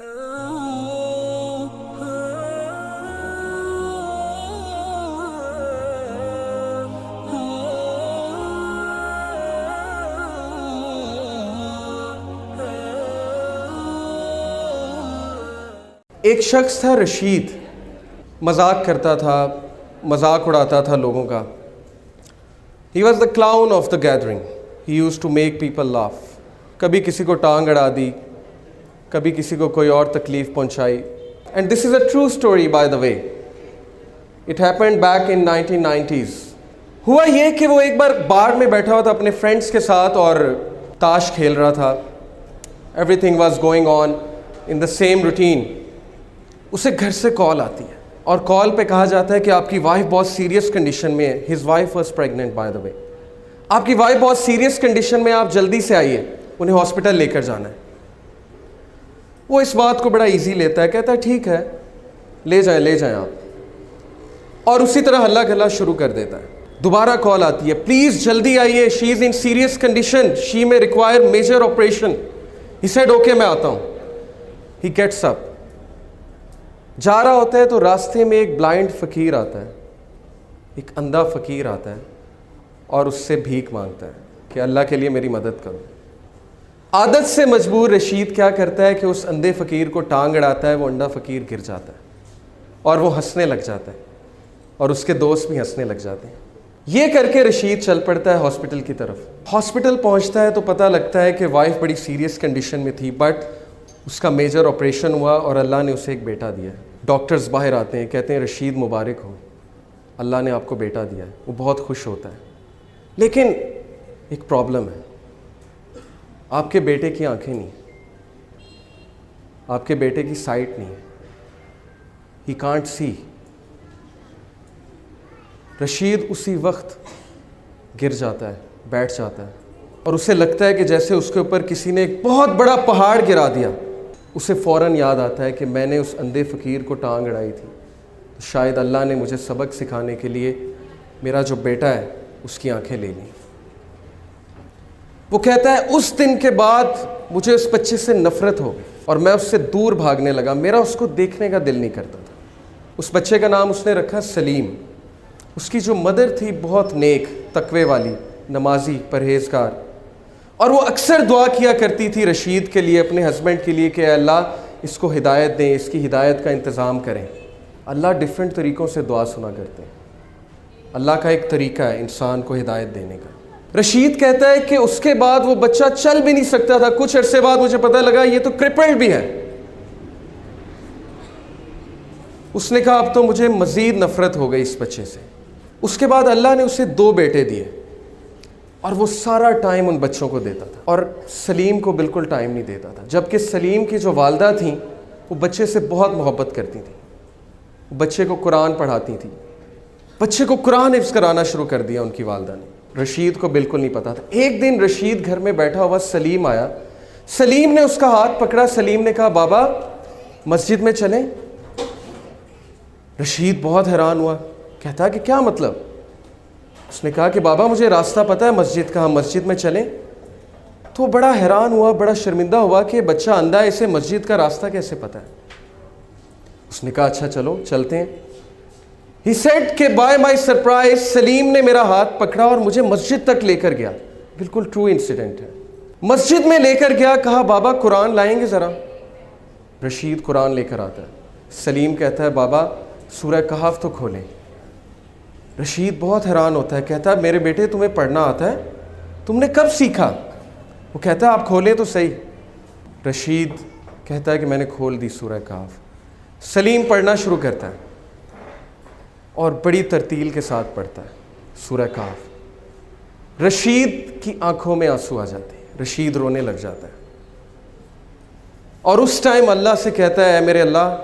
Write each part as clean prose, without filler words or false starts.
ایک شخص تھا رشید، مذاق کرتا تھا، مذاق اڑاتا تھا لوگوں کا. He was the clown of the gathering. He use to make people laugh. کبھی کسی کو ٹانگ اڑا دی، کبھی کسی کو کوئی اور تکلیف پہنچائی. And this is a true story by the way. It happened back in 1990s. ہوا یہ کہ وہ ایک بار بار میں بیٹھا ہوا تھا اپنے فرینڈس کے ساتھ اور تاش کھیل رہا تھا. Every thing was going on in the same routine. اسے گھر سے کال آتی ہے اور کال پہ کہا جاتا ہے کہ آپ کی وائف بہت سیریس کنڈیشن میں ہے. His wife was pregnant by the way. آپ کی وائف بہت سیریس کنڈیشن میں، آپ جلدی سے آئیے، انہیں ہاسپٹل لے کر جانا ہے. وہ اس بات کو بڑا ایزی لیتا ہے، کہتا ہے ٹھیک ہے لے جائیں آپ، اور اسی طرح ہلا گلا شروع کر دیتا ہے. دوبارہ کال آتی ہے، پلیز جلدی آئیے، شی از ان سیریس کنڈیشن، شی میں require major operation. He said okay میں آتا ہوں. He gets up. جا رہا ہوتا ہے تو راستے میں ایک بلائنڈ فقیر آتا ہے، ایک اندھا فقیر آتا ہے اور اس سے بھیک مانگتا ہے کہ اللہ کے لیے میری مدد کرو. عادت سے مجبور رشید کیا کرتا ہے کہ اس اندھے فقیر کو ٹانگ اڑاتا ہے. وہ اندھا فقیر گر جاتا ہے اور وہ ہنسنے لگ جاتا ہے اور اس کے دوست بھی ہنسنے لگ جاتے ہیں. یہ کر کے رشید چل پڑتا ہے ہاسپٹل کی طرف. ہاسپٹل پہنچتا ہے تو پتہ لگتا ہے کہ وائف بڑی سیریس کنڈیشن میں تھی، بٹ اس کا میجر آپریشن ہوا اور اللہ نے اسے ایک بیٹا دیا ہے. ڈاکٹرز باہر آتے ہیں، کہتے ہیں رشید مبارک ہو، اللہ نے آپ کو بیٹا دیا ہے. وہ بہت خوش ہوتا ہے. لیکن ایک پرابلم ہے، آپ کے بیٹے کی آنکھیں نہیں، آپ کے بیٹے کی سائٹ نہیں ہے. He can't see. رشید اسی وقت گر جاتا ہے، بیٹھ جاتا ہے اور اسے لگتا ہے کہ جیسے اس کے اوپر کسی نے ایک بہت بڑا پہاڑ گرا دیا. اسے فوراً یاد آتا ہے کہ میں نے اس اندھے فقیر کو ٹانگ اڑائی تھی، تو شاید اللہ نے مجھے سبق سکھانے کے لیے میرا جو بیٹا ہے اس کی آنکھیں لے لیں. وہ کہتا ہے اس دن کے بعد مجھے اس بچے سے نفرت ہو گئی اور میں اس سے دور بھاگنے لگا. میرا اس کو دیکھنے کا دل نہیں کرتا تھا. اس بچے کا نام اس نے رکھا سلیم. اس کی جو مدر تھی بہت نیک، تقوی والی، نمازی، پرہیزگار، اور وہ اکثر دعا کیا کرتی تھی رشید کے لیے، اپنے ہسبینڈ کے لیے، کہ اے اللہ اس کو ہدایت دیں، اس کی ہدایت کا انتظام کریں. اللہ ڈیفرنٹ طریقوں سے دعا سنا کرتے ہیں. اللہ کا ایک طریقہ ہے انسان کو ہدایت دینے کا. رشید کہتا ہے کہ اس کے بعد وہ بچہ چل بھی نہیں سکتا تھا. کچھ عرصے بعد مجھے پتہ لگا یہ تو کرپلڈ بھی ہے. اس نے کہا اب تو مجھے مزید نفرت ہو گئی اس بچے سے. اس کے بعد اللہ نے اسے 2 بیٹے دیے اور وہ سارا ٹائم ان بچوں کو دیتا تھا اور سلیم کو بالکل ٹائم نہیں دیتا تھا. جبکہ سلیم کی جو والدہ تھیں وہ بچے سے بہت محبت کرتی تھیں. بچے کو قرآن پڑھاتی تھیں. بچے کو قرآن حفظ کرانا شروع کر دیا ان کی والدہ نے. رشید کو بالکل نہیں پتا تھا. ایک دن رشید گھر میں بیٹھا ہوا سلیم آیا. سلیم نے اس کا ہاتھ پکڑا. سلیم نے کہا بابا مسجد میں چلیں. رشید بہت حیران ہوا. کہتا کہ کیا مطلب؟ اس نے کہا کہ بابا مجھے راستہ پتہ ہے مسجد کا، ہم مسجد میں چلیں. تو بڑا حیران ہوا، بڑا شرمندہ ہوا کہ بچہ اندھا ہے، اسے مسجد کا راستہ کیسے پتہ ہے. اس نے کہا اچھا چلو چلتے ہیں. He said کہ by my surprise سلیم نے میرا ہاتھ پکڑا اور مجھے مسجد تک لے کر گیا. بالکل ٹرو انسیڈنٹ ہے. مسجد میں لے کر گیا. کہا بابا قرآن لائیں گے ذرا. رشید قرآن لے کر آتا ہے. سلیم کہتا ہے بابا سورہ کہف تو کھولیں. رشید بہت حیران ہوتا ہے. کہتا ہے میرے بیٹے تمہیں پڑھنا آتا ہے؟ تم نے کب سیکھا؟ وہ کہتا ہے آپ کھولیں تو صحیح. رشید کہتا ہے کہ میں نے کھول دی سورہ کہف. سلیم پڑھنا شروع کرتا ہے اور بڑی ترتیل کے ساتھ پڑھتا ہے سورہ کہف. رشید کی آنکھوں میں آنسو آ جاتے ہیں. رشید رونے لگ جاتا ہے اور اس ٹائم اللہ سے کہتا ہے اے میرے اللہ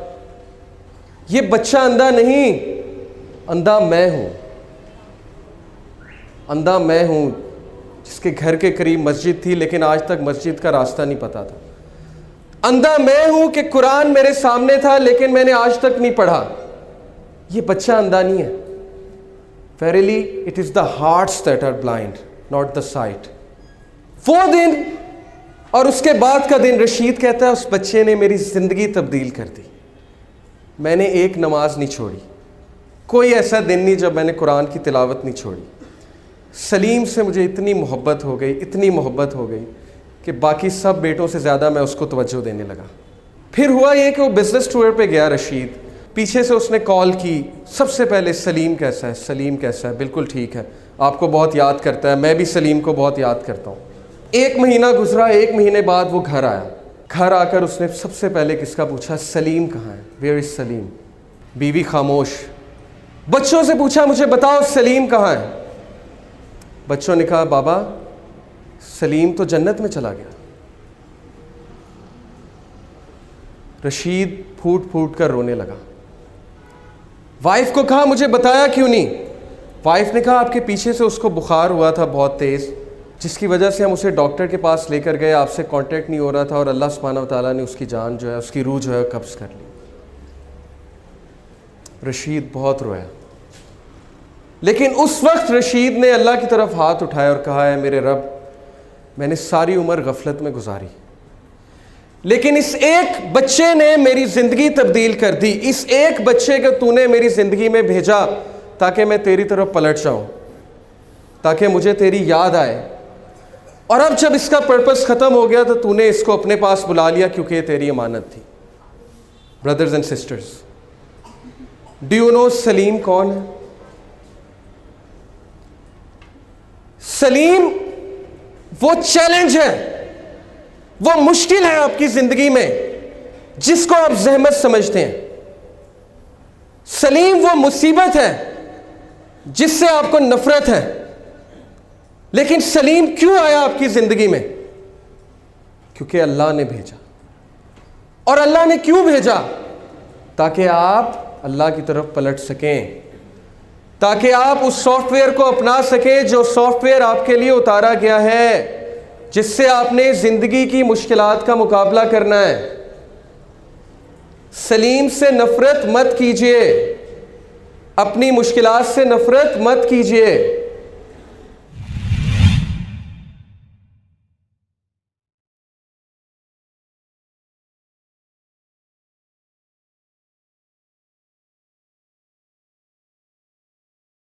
یہ بچہ اندھا نہیں، اندھا میں ہوں. اندھا میں ہوں جس کے گھر کے قریب مسجد تھی لیکن آج تک مسجد کا راستہ نہیں پتا تھا. اندھا میں ہوں کہ قرآن میرے سامنے تھا لیکن میں نے آج تک نہیں پڑھا. یہ بچہ اندھا نہیں ہے. Verily it is the hearts that are blind, not the sight. وہ دن اور اس کے بعد کا دن رشید کہتا ہے اس بچے نے میری زندگی تبدیل کر دی. میں نے ایک نماز نہیں چھوڑی, کوئی ایسا دن نہیں جب میں نے قرآن کی تلاوت نہیں چھوڑی. سلیم سے مجھے اتنی محبت ہو گئی کہ باقی سب بیٹوں سے زیادہ میں اس کو توجہ دینے لگا. پھر ہوا یہ کہ وہ بزنس ٹور پہ گیا رشید, پیچھے سے اس نے کال کی. سب سے پہلے سلیم کیسا ہے, بالکل ٹھیک ہے, آپ کو بہت یاد کرتا ہے, میں بھی سلیم کو بہت یاد کرتا ہوں. 1 مہینہ گزرا, 1 مہینے بعد وہ گھر آیا. گھر آ کر اس نے سب سے پہلے کس کا پوچھا, سلیم کہاں ہے, ویئر از سلیم. بیوی خاموش. بچوں سے پوچھا مجھے بتاؤ سلیم کہاں ہے. بچوں نے کہا بابا سلیم تو جنت میں چلا گیا. رشید پھوٹ کر رونے لگا. وائف کو کہا مجھے بتایا کیوں نہیں. وائف نے کہا آپ کے پیچھے سے اس کو بخار ہوا تھا بہت تیز, جس کی وجہ سے ہم اسے ڈاکٹر کے پاس لے کر گئے, آپ سے کانٹیکٹ نہیں ہو رہا تھا, اور اللہ سبحانہ و تعالیٰ نے اس کی جان جو ہے, اس کی روح جو ہے قبض کر لی. رشید بہت رویا, لیکن اس وقت رشید نے اللہ کی طرف ہاتھ اٹھایا اور کہا ہے میرے رب, میں نے ساری عمر غفلت میں گزاری, لیکن اس ایک بچے نے میری زندگی تبدیل کر دی. اس ایک بچے کو تو نے میری زندگی میں بھیجا تاکہ میں تیری طرف پلٹ جاؤں, تاکہ مجھے تیری یاد آئے. اور اب جب اس کا پرپس ختم ہو گیا تو نے اس کو اپنے پاس بلا لیا کیونکہ یہ تیری امانت تھی. Brothers and sisters, do you know Salim کون ہے؟ سلیم وہ چیلنج ہے, وہ مشکل ہے آپ کی زندگی میں جس کو آپ زحمت سمجھتے ہیں. سلیم وہ مصیبت ہے جس سے آپ کو نفرت ہے. لیکن سلیم کیوں آیا آپ کی زندگی میں؟ کیونکہ اللہ نے بھیجا. اور اللہ نے کیوں بھیجا؟ تاکہ آپ اللہ کی طرف پلٹ سکیں, تاکہ آپ اس سافٹ ویئر کو اپنا سکیں جو سافٹ ویئر آپ کے لیے اتارا گیا ہے, جس سے آپ نے زندگی کی مشکلات کا مقابلہ کرنا ہے. سلیم سے نفرت مت کیجیے, اپنی مشکلات سے نفرت مت کیجیے.